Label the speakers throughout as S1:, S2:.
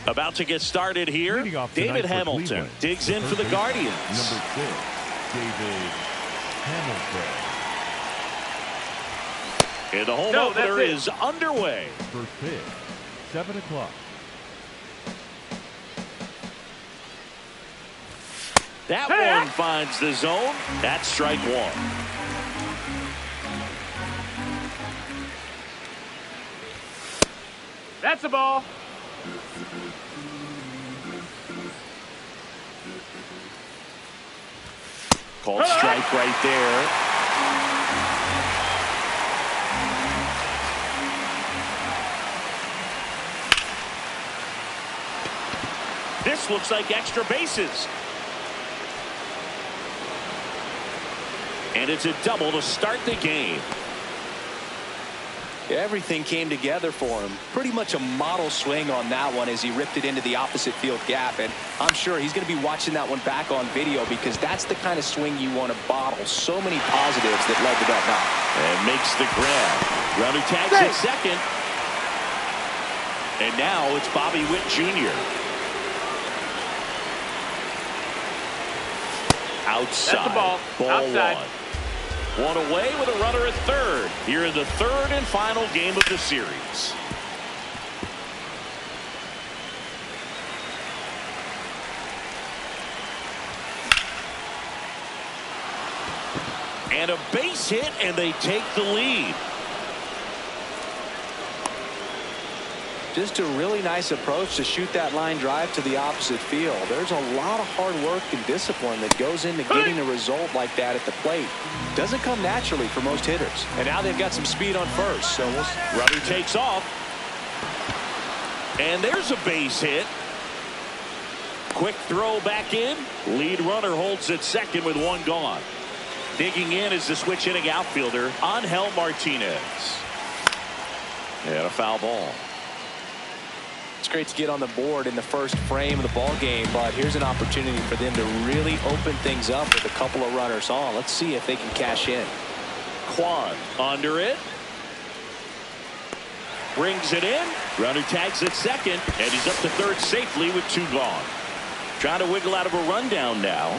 S1: About to get started here. David Hamilton digs in for the Guardians.
S2: Number 6, David Hamilton.
S1: And the home opener is underway.
S2: First pitch, 7 o'clock.
S1: That one finds the zone. That's strike one.
S3: That's a ball.
S1: Called strike right there. This looks like extra bases. And it's a double to start the game.
S4: Everything came together for him. Pretty much a model swing on that one as he ripped it into the opposite field gap. And I'm sure he's going to be watching that one back on video because that's the kind of swing you want to bottle. So many positives that led to that knock.
S1: And makes the grab. Runner tags at second. And now it's Bobby Witt Jr. Outside.
S3: That's the ball. Outside.
S1: One away with a runner at third. Here in the third and final game of the series. And a base hit, and they take the lead.
S4: Just a really nice approach to shoot that line drive to the opposite field. There's a lot of hard work and discipline that goes into getting a result like that at the plate. Doesn't come naturally for most hitters. And now they've got some speed on first. So
S1: runner takes off. And there's a base hit. Quick throw back in. Lead runner holds at second with one gone. Digging in is the switch hitting outfielder, Angel Martinez. And a foul ball.
S4: It's great to get on the board in the first frame of the ball game, but here's an opportunity for them to really open things up with a couple of runners on. Let's see if they can cash in.
S1: Kwan under it. Brings it in. Runner tags at second, and he's up to third safely with two gone. Trying to wiggle out of a rundown now.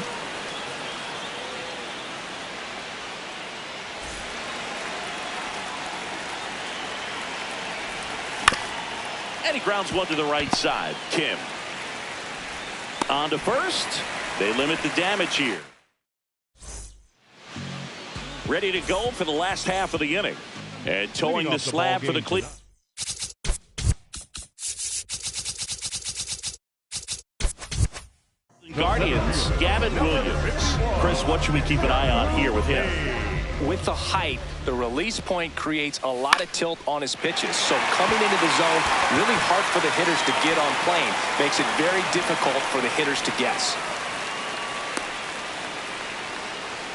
S1: And he grounds one to the right side. Kim. On to first. They limit the damage here. Ready to go for the last half of the inning. And towing the slab for the Cleveland. Guardians, Gavin Williams. Chris, what should we keep an eye on here with him?
S4: With the height, the release point creates a lot of tilt on his pitches. So coming into the zone, really hard for the hitters to get on plane. Makes it very difficult for the hitters to guess.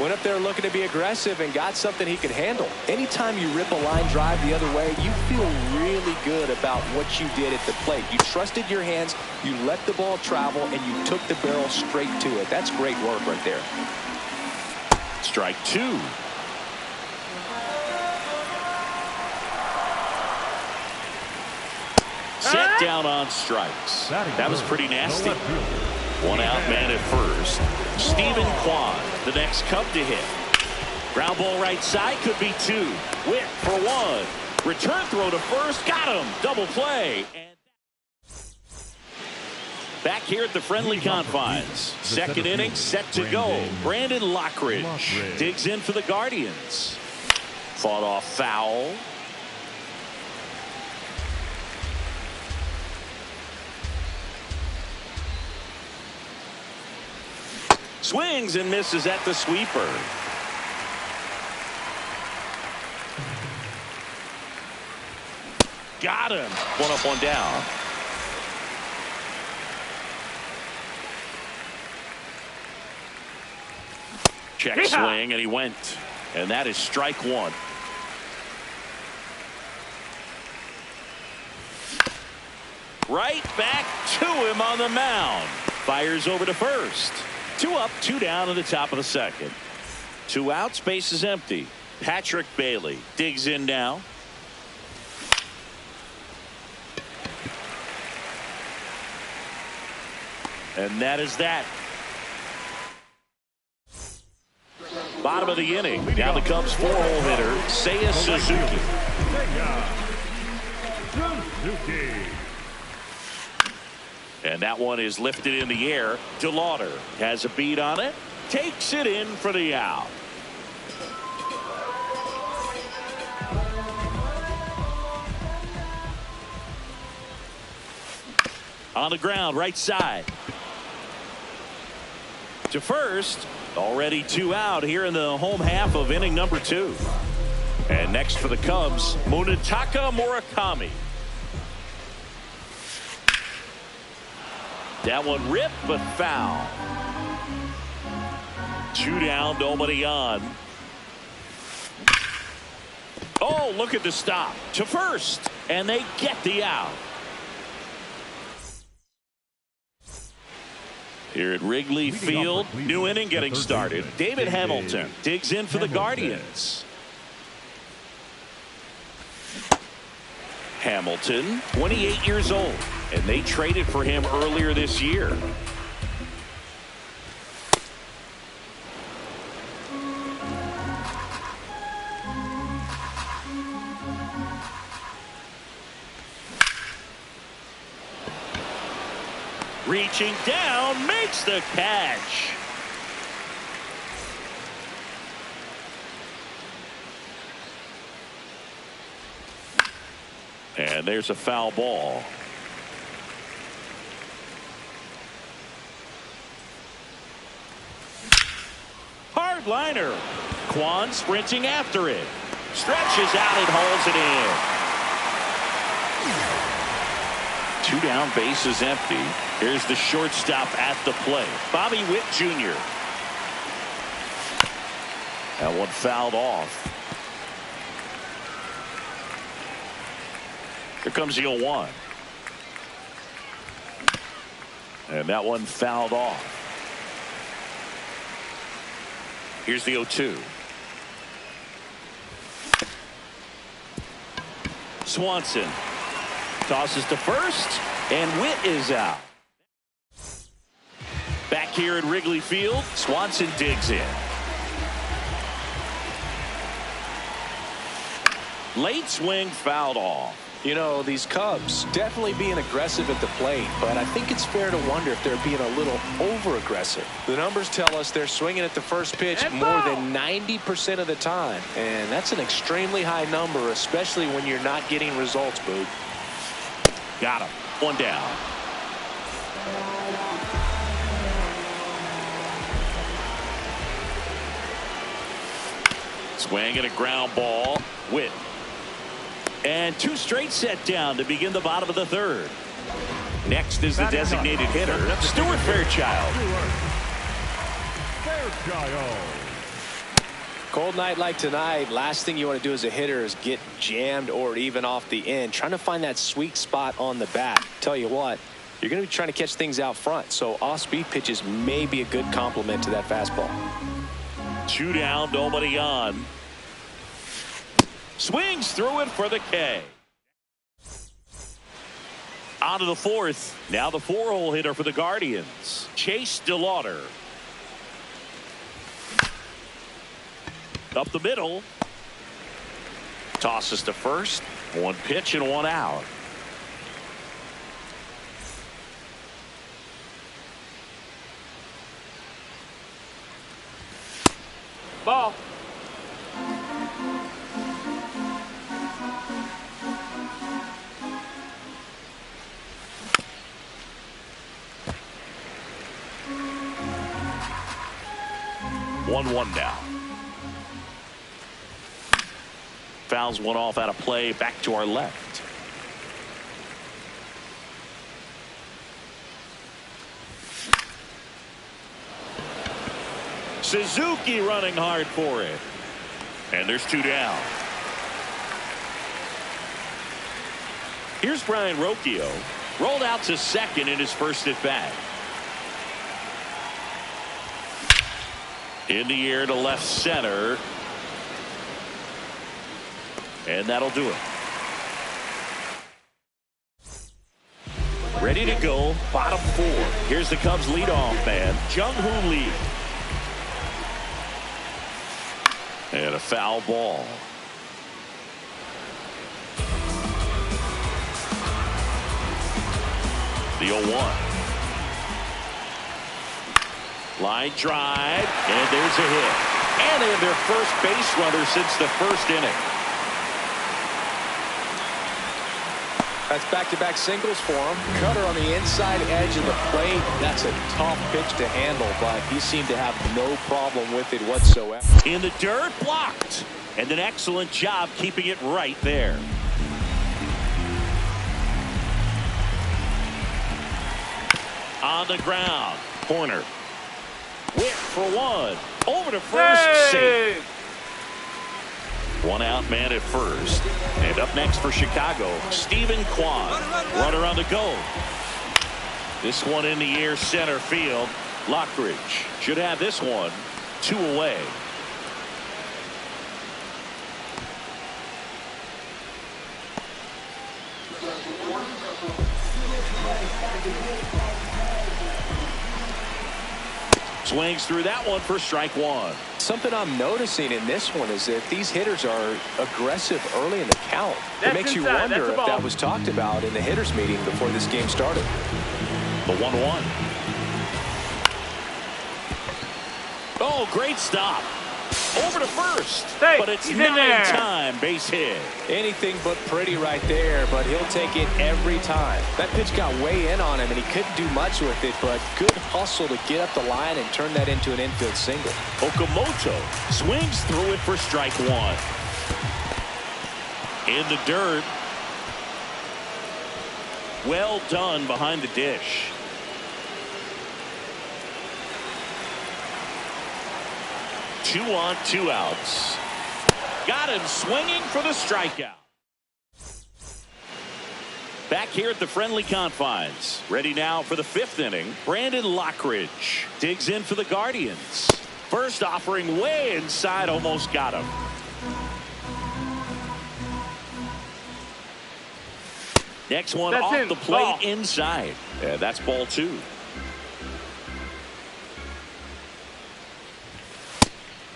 S4: Went up there looking to be aggressive and got something he could handle. Anytime you rip a line drive the other way, you feel really good about what you did at the plate. You trusted your hands, you let the ball travel, and you took the barrel straight to it. That's great work right there.
S1: Strike two. Set down on strikes. That was pretty nasty. One out man at first. Stephen Kwan, the next Cub to hit. Ground ball right side, could be two. Witt for one. Return throw to first, got him. Double play. And back here at the friendly confines. Second inning set to go. Brandon Lockridge digs in for the Guardians. Fought off foul. Swings and misses at the sweeper. Got him. One up, one down. Check swing, and he went. And that is strike one. Right back to him on the mound. Fires over to first. Two up, two down in the top of the second. Two outs, base is empty. Patrick Bailey digs in now. And that is that. Bottom of the inning. Now the Cubs 4-hole hitter, Seiya Suzuki. And that one is lifted in the air. DeLauder has a beat on it. Takes it in for the out. On the ground, right side. To first. Already 2 out here in the home half of inning number 2. And next for the Cubs, Munetaka Murakami. That one ripped but foul. 2 down, nobody on. Oh, look at the stop. To first. And they get the out. Here at Wrigley Field, new inning getting started. David Hamilton digs in for the Guardians. Hamilton, 28 years old, and they traded for him earlier this year. Reaching down, makes the catch. And there's a foul ball. Hard liner. Kwan sprinting after it. Stretches out and hauls it in. 2 down, bases empty. Here's the shortstop at the plate, Bobby Witt Jr. That one fouled off. Here comes the 0-1. And that one fouled off. Here's the 0-2. Swanson tosses to first, and Witt is out. Back here at Wrigley Field, Swanson digs in. Late swing fouled off.
S4: You know, these Cubs definitely being aggressive at the plate, but I think it's fair to wonder if they're being a little over-aggressive. The numbers tell us they're swinging at the first pitch more than 90% of the time, and that's an extremely high number, especially when you're not getting results, Boog.
S1: Got him. 1 down. Swing and a ground ball. Witt. And 2 straight set down to begin the bottom of the 3rd. Next is the designated hitter, Stuart Fairchild.
S4: Cold night like tonight, last thing you want to do as a hitter is get jammed or even off the end. Trying to find that sweet spot on the bat. Tell you what, you're going to be trying to catch things out front, so off-speed pitches may be a good complement to that fastball.
S1: 2 down, nobody on. Swings through it for the K. On to the 4th. Now the 4-hole hitter for the Guardians, Chase DeLauder. Up the middle. Tosses to first. 1 pitch and 1 out.
S3: Ball.
S1: One now. Fouls one off out of play. Back to our left. Suzuki running hard for it. And there's 2 down. Here's Brian Rocchio. Rolled out to second in his first at bat. In the air to left center. And that'll do it. Ready to go, bottom 4. Here's the Cubs leadoff man, Jung-Hoo Lee. And a foul ball. The 0-1. Line drive, and there's a hit. And they have their first base runner since the first inning.
S4: That's back-to-back singles for him. Cutter on the inside edge of the plate. That's a tough pitch to handle, but he seemed to have no problem with it whatsoever.
S1: In the dirt, blocked. And an excellent job keeping it right there. On the ground, corner. Whip for 1. Over to first. Safe. 1 out man at first. And up next for Chicago, Steven Kwan. Runner on the go. This one in the air, center field. Lockridge should have this one 2 away. Swings through that one for strike 1.
S4: Something I'm noticing in this one is that these hitters are aggressive early in the count. It makes you wonder if that was talked about in the hitters meeting before this game started.
S1: The 1-1. Oh, great stop. Over to first.
S3: Hey,
S1: but it's
S3: he's
S1: not
S3: in there.
S1: in time. Base hit.
S4: Anything but pretty right there, but he'll take it every time. That pitch got way in on him, and he couldn't do much with it, but good hustle to get up the line and turn that into an infield single.
S1: Okamoto swings through it for strike 1. In the dirt. Well done behind the dish. Two on, 2 outs. Got him swinging for the strikeout. Back here at the friendly confines. Ready now for the 5th inning. Brandon Lockridge digs in for the Guardians. First offering way inside, almost got him. Next one
S3: That's
S1: off
S3: in.
S1: the plate
S3: Ball.
S1: inside. Yeah, that's ball 2.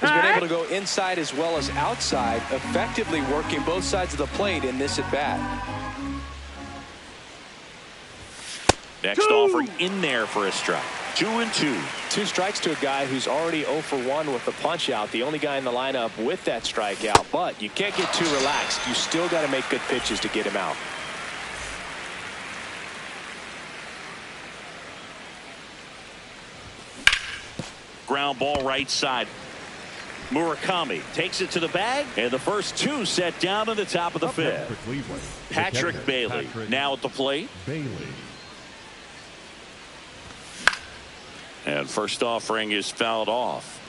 S4: He's been able to go inside as well as outside, effectively working both sides of the plate in this at-bat.
S1: Next offering in there for a strike. 2-2.
S4: 2 strikes to a guy who's already 0 for 1 with the punch out. The only guy in the lineup with that strikeout, but you can't get too relaxed. You still got to make good pitches to get him out.
S1: Ground ball right side. Murakami takes it to the bag, and the first 2 set down in the top of the 5th. Patrick Bailey now at the plate.
S2: Bailey.
S1: And first offering is fouled off.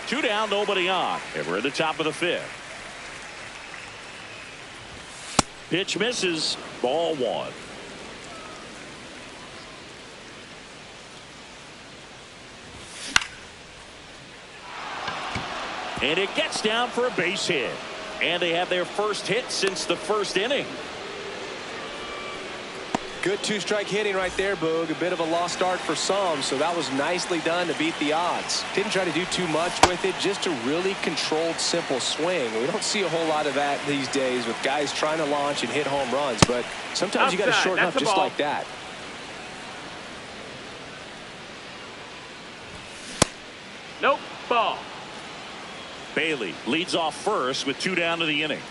S1: Two down, nobody on, and we're at the top of the 5th. Pitch misses, ball 1. And it gets down for a base hit. And they have their first hit since the first inning.
S4: Good 2-strike hitting right there, Boog. A bit of a lost start for some, so that was nicely done to beat the odds. Didn't try to do too much with it, just a really controlled, simple swing. We don't see a whole lot of that these days with guys trying to launch and hit home runs, but sometimes you got to shorten up just like that.
S3: Nope, ball.
S1: Bailey leads off first with 2 down to the inning.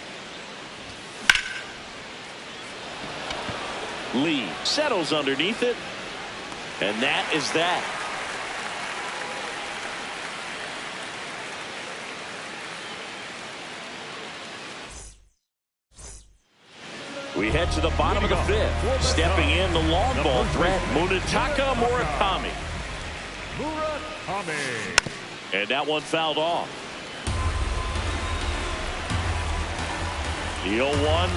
S1: Lee settles underneath it, and that is that. We head to the bottom of the 5th. Stepping in the long ball threat, Munetaka Murakami. And that one fouled off. The 0-1.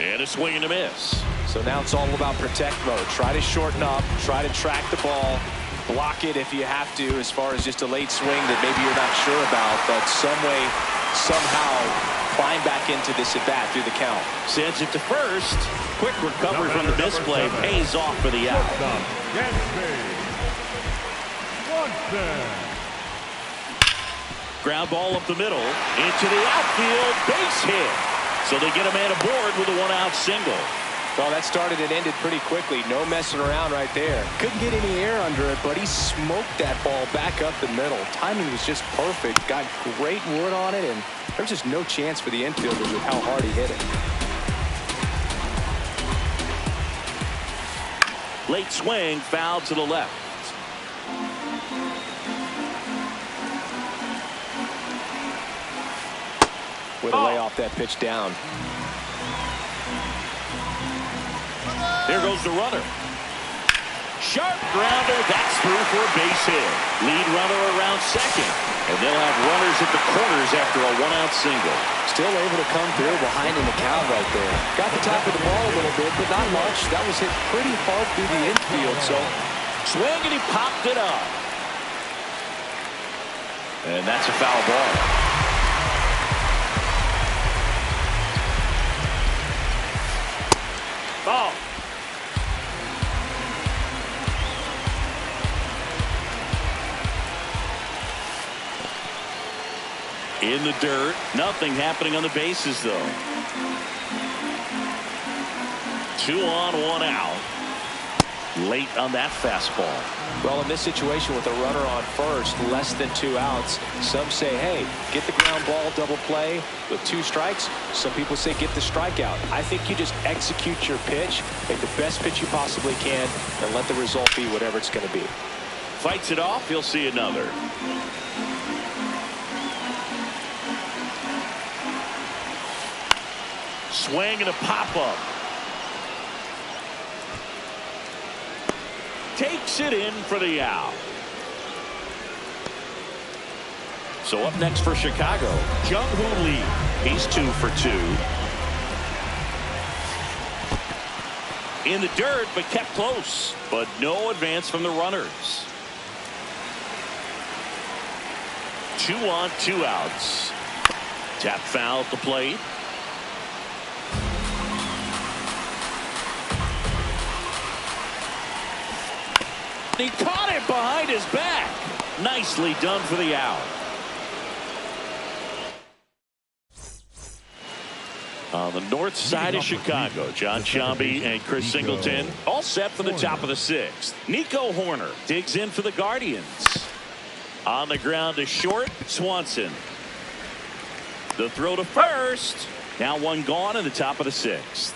S1: And a swing and a miss.
S4: So now it's all about protect mode. Try to shorten up, try to track the ball, block it if you have to, as far as just a late swing that maybe you're not sure about, but some way, somehow climb back into this at bat through the count.
S1: Sends it to first. Quick recovery from the misplay, pays off for the out. Ground ball up the middle, into the outfield, base hit. So they get a man aboard with a one-out single.
S4: Well, that started and ended pretty quickly. No messing around right there. Couldn't get any air under it, but he smoked that ball back up the middle. Timing was just perfect. Got great wood on it, and there was just no chance for the infielders with how hard he hit it.
S1: Late swing, foul to the left.
S4: With a lay off that pitch down.
S1: There goes the runner. Sharp grounder. That's through for a base hit. Lead runner around second. And they'll have runners at the corners after a one-out single.
S4: Still able to come through behind in the count right there. Got the top of the ball a little bit, but not much. That was hit pretty hard through the infield. So
S1: swing and he popped it up. And that's a foul ball.
S3: Ball.
S1: In the dirt. Nothing happening on the bases, though. 2 on, 1 out. Late on that fastball.
S4: Well, in this situation with a runner on first, less than 2 outs, some say, hey, get the ground ball, double play with 2 strikes. Some people say get the strikeout. I think you just execute your pitch, make the best pitch you possibly can, and let the result be whatever it's going to be.
S1: Fights it off. You'll see another. Swing and a pop-up. Takes it in for the out. So up next for Chicago, Jung-Hoo Lee. He's 2 for 2. In the dirt, but kept close. But no advance from the runners. 2 on, 2 outs. Tap foul at the plate. He caught it behind his back. Nicely done for the out. On the north side of Chicago, John Sciambi and Chris Singleton all set for the top of the 6th. Nico Hoerner digs in for the Guardians. On the ground to short, Swanson. The throw to first. Now 1 gone in the top of the 6th.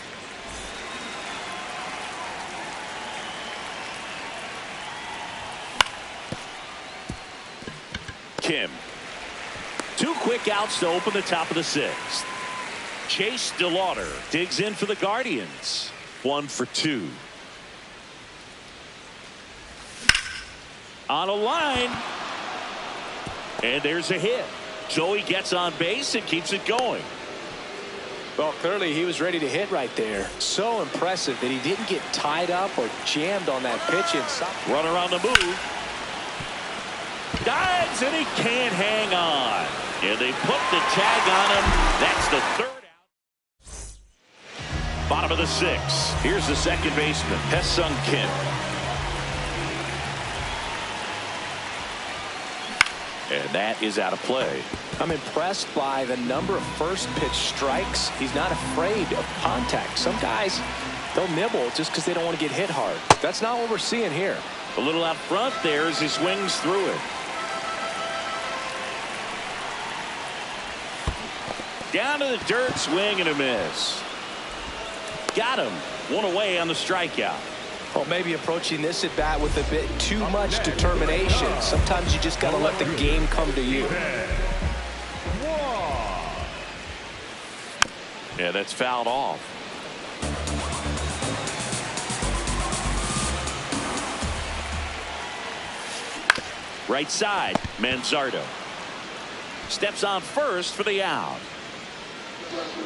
S1: Kim. 2 quick outs to open the top of the 6th. Chase DeLauder digs in for the Guardians. 1 for 2. On a line. And there's a hit. So he gets on base and keeps it going.
S4: Well, clearly he was ready to hit right there. So impressive that he didn't get tied up or jammed on that pitch inside.
S1: Runner on the move. Dives and he can't hang on. And they put the tag on him. That's the 3rd out. Bottom of the 6th. Here's the second baseman, Hae-Sung Kim. And that is out of play.
S4: I'm impressed by the number of first pitch strikes. He's not afraid of contact. Some guys, they'll nibble just because they don't want to get hit hard. That's not what we're seeing here.
S1: A little out front there as he swings through it. Down to the dirt, swing and a miss. Got him. 1 away on the strikeout.
S4: Well, maybe approaching this at bat with a bit too much determination. Sometimes you just got to let the game come to you.
S1: Yeah, that's fouled off. Right side, Manzardo. Steps on first for the out.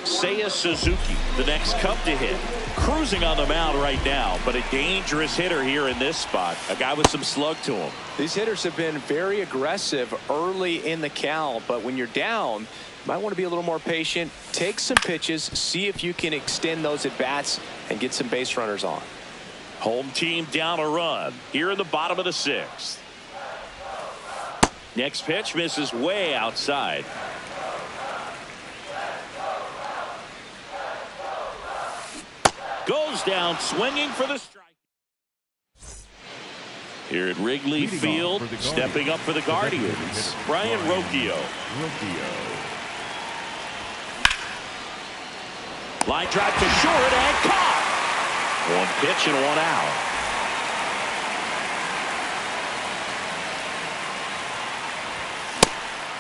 S1: Seiya Suzuki, the next Cub to hit. Cruising on the mound right now, but a dangerous hitter here in this spot. A guy with some slug to him.
S4: These hitters have been very aggressive early in the count, but when you're down, you might want to be a little more patient. Take some pitches, see if you can extend those at bats and get some base runners on.
S1: Home team down a run here in the bottom of the 6th. Next pitch misses way outside. Goes down swinging for the strike. Here at Wrigley Field, stepping up for the Guardians, Brayan Rocchio. Line drive to short and caught. One pitch and one out.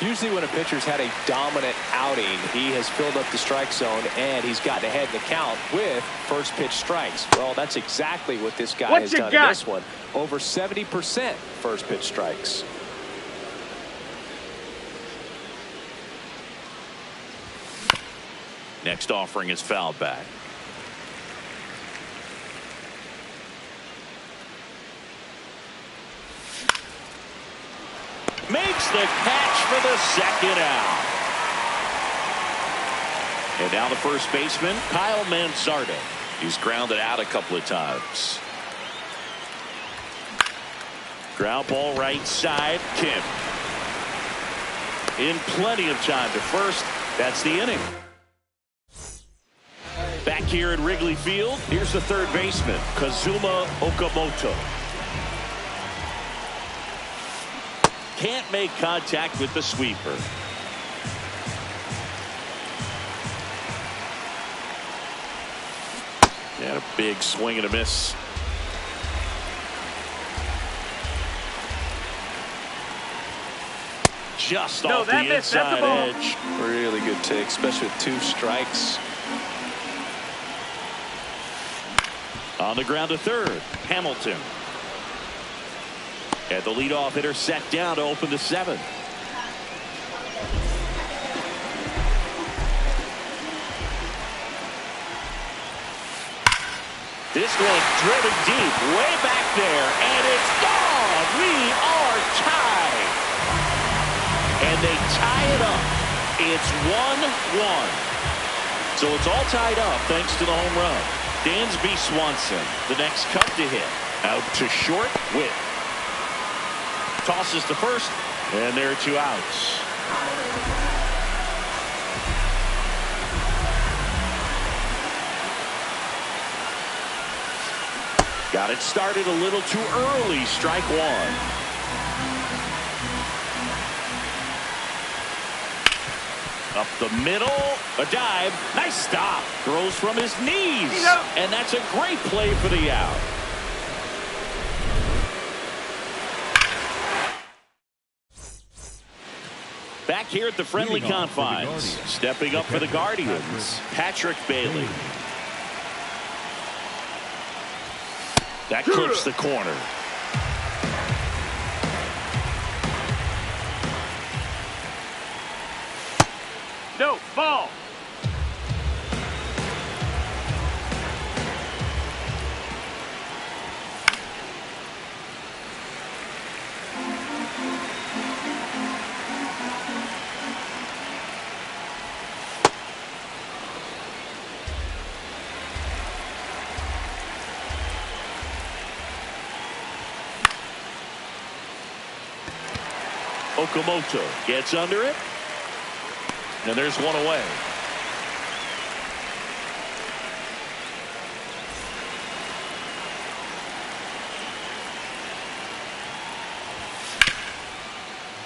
S4: Usually when a pitcher's had a dominant outing, he has filled up the strike zone and he's gotten ahead in the count with first pitch strikes. Well, that's exactly what this guy has done in this one. Over 70% first pitch strikes.
S1: Next offering is fouled back. Makes the catch for the second out. And now the first baseman, Kyle Manzardo. He's grounded out a couple of times. Ground ball right side. Kim. In plenty of time to first. That's the inning. Back here at Wrigley Field, here's the third baseman, Kazuma Okamoto. Can't make contact with the sweeper. And a big swing and a miss. Just off the inside edge.
S4: Really good take, especially with 2 strikes.
S1: On the ground to third, Hamilton. And the leadoff hitter set down to open the 7th. This one driven deep, way back there, and it's gone. We are tied. And they tie it up. It's 1-1. So it's all tied up thanks to the home run. Dansby Swanson, the next Cub to hit. Out to short, Witt. Tosses to first, and there are 2 outs. Got it started a little too early. Strike 1. Up the middle, a dive, nice stop. Throws from his knees, and that's a great play for the out. Back here at the friendly confines, stepping up for the Guardians, Patrick Bailey. That clips the corner.
S3: No, ball.
S1: Okamoto gets under it. And there's one away.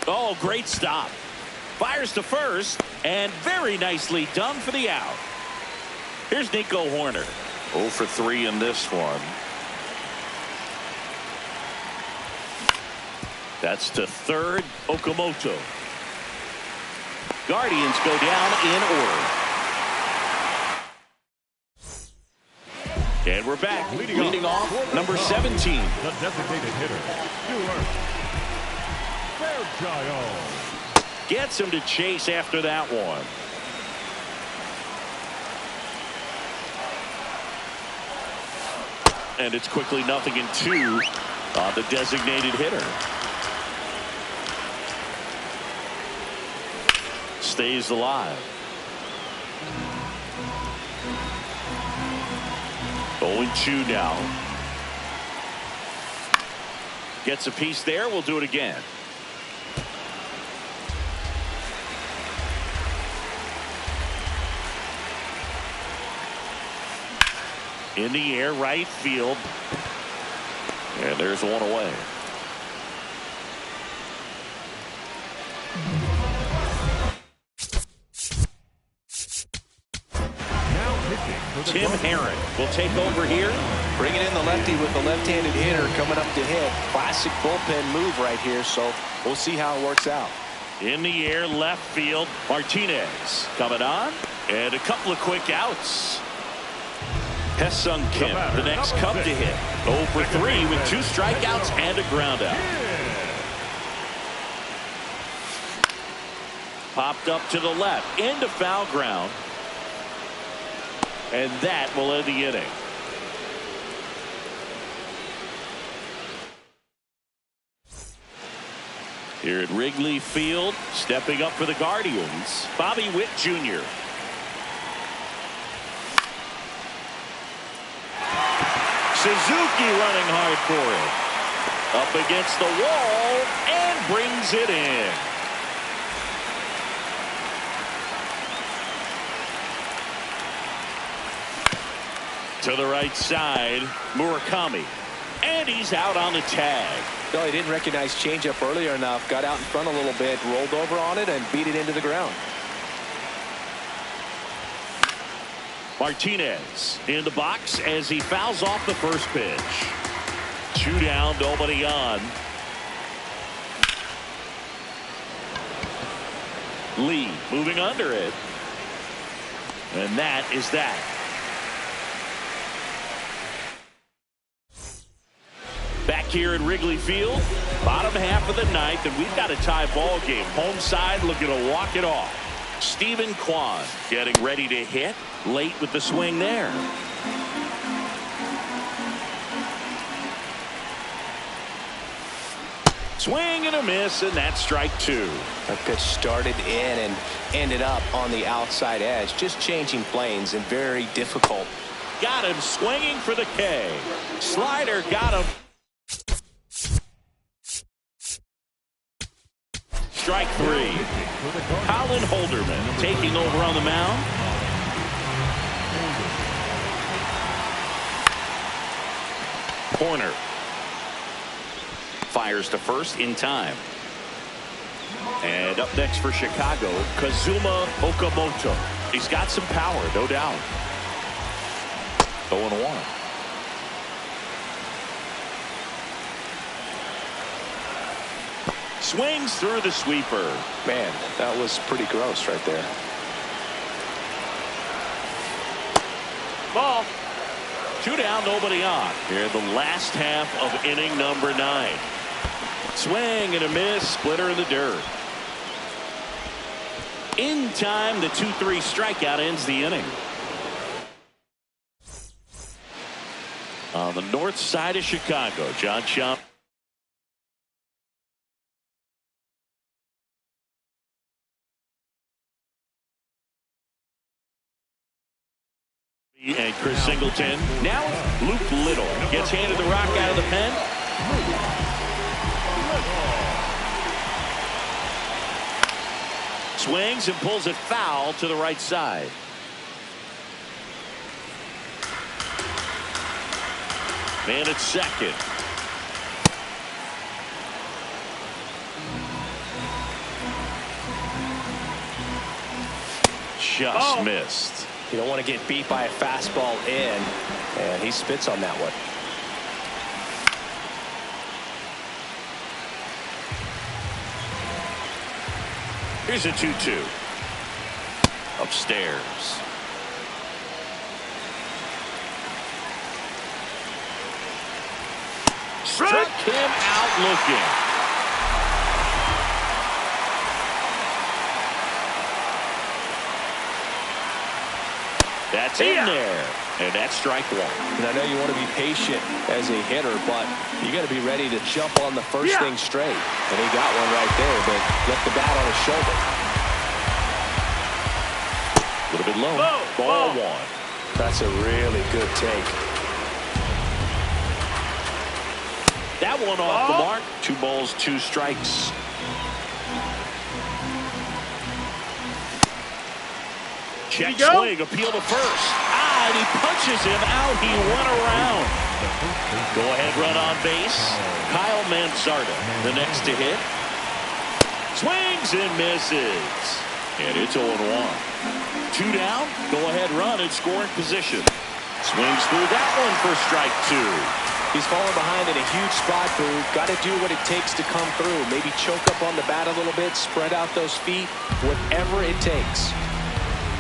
S1: Oh, great stop. Fires to first, and very nicely done for the out. Here's Nico Hoerner. 0 for 3 in this one. That's to third, Okamoto. Guardians go down in order. And we're back. Leading off, number 17.
S2: The designated hitter, Stuart Fairchild.
S1: Gets him to chase after that one. and it's quickly 0-2 on the designated hitter. Stays alive. 0-2 now. Gets a piece there. We'll do it again. In the air, right field. And there's one away. Tim Herrick will take over here.
S4: Bringing in the lefty with the left-handed hitter coming up to hit. Classic bullpen move right here, so we'll see how it works out.
S1: In the air, left field. Martinez coming on. And a couple of quick outs. Hesung Kim, the next Cub to hit. 0 for 3 with 2 strikeouts and a ground out. Popped up to the left. Into foul ground. And that will end the inning. Here at Wrigley Field, stepping up for the Guardians, Bobby Witt Jr. Suzuki running hard for it. Up against the wall and brings it in. To the right side, Murakami. And he's out on the tag.
S4: No, he didn't recognize changeup earlier enough. Got out in front a little bit, rolled over on it, and beat it into the ground.
S1: Martinez in the box as he fouls off the first pitch. 2 down, nobody on. Lee moving under it. And that is that. Back here at Wrigley Field, bottom half of the ninth, and we've got a tie ball game. Home side looking to walk it off. Stephen Kwan getting ready to hit. Late with the swing there. Swing and a miss, and that's strike 2.
S4: That pitch started in and ended up on the outside edge. Just changing planes and very difficult.
S1: Got him swinging for the K. Slider got him. Strike 3. Colin Holderman taking over on the mound. Corner. Fires to first in time. And up next for Chicago, Kazuma Okamoto. He's got some power, no doubt. 0-1. Swings through the sweeper.
S4: Man, that was pretty gross right there.
S3: Ball.
S1: 2 down, nobody on. Here in the last half of inning number 9. Swing and a miss, splitter in the dirt. In time, the 2-3 strikeout ends the inning. On the north side of Chicago, John Schaum. And Chris Singleton. Now Luke Little gets handed the rock out of the pen. Swings and pulls it foul to the right side. Man at second. Just missed.
S4: You don't want to get beat by a fastball in, and he spits on that one.
S1: Here's a 2-2. Upstairs. Struck him out looking. That's in there. And that's strike one.
S4: And I know you want to be patient as a hitter, but you got to be ready to jump on the first thing straight. And he got one right there, but left the bat on his shoulder.
S1: A little bit low. Ball one.
S4: That's a really good take.
S1: That one off the mark. 2 balls, 2 strikes. Check swing, appeal to first. And he punches him out. He went around. Go-ahead run on base. Kyle Manzardo, the next to hit. Swings and misses. And it's 0-1. 2 down. Go-ahead run in scoring position. Swings through that one for strike 2.
S4: He's falling behind in a huge spot, Boog. Got to do what it takes to come through. Maybe choke up on the bat a little bit, spread out those feet, whatever it takes.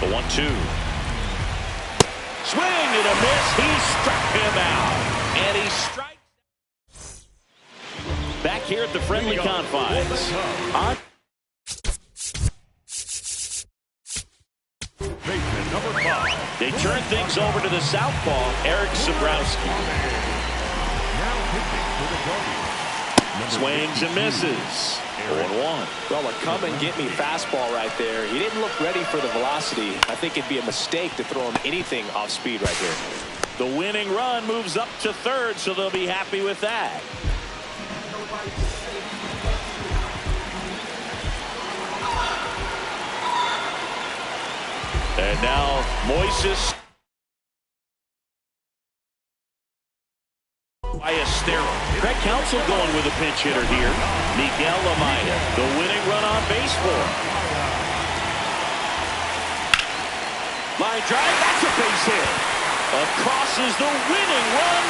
S1: The 1-2. Swing and a miss. He struck him out. And he strikes. Back here at the friendly confines.
S2: Number 5.
S1: They turn things over to the southpaw, Eric Sabrowski.
S2: Now pitching for the Guardians.
S1: Swings and misses. 0-1.
S4: Well, a come-and-get-me fastball right there. He didn't look ready for the velocity. I think it'd be a mistake to throw him anything off speed right here.
S1: The winning run moves up to third, so they'll be happy with that. And now Moises Ballesteros. Craig Counsell going with a pinch hitter here. Miguel Amaya, the winning run on base for him. Line drive, that's a base hit. Across is the winning run.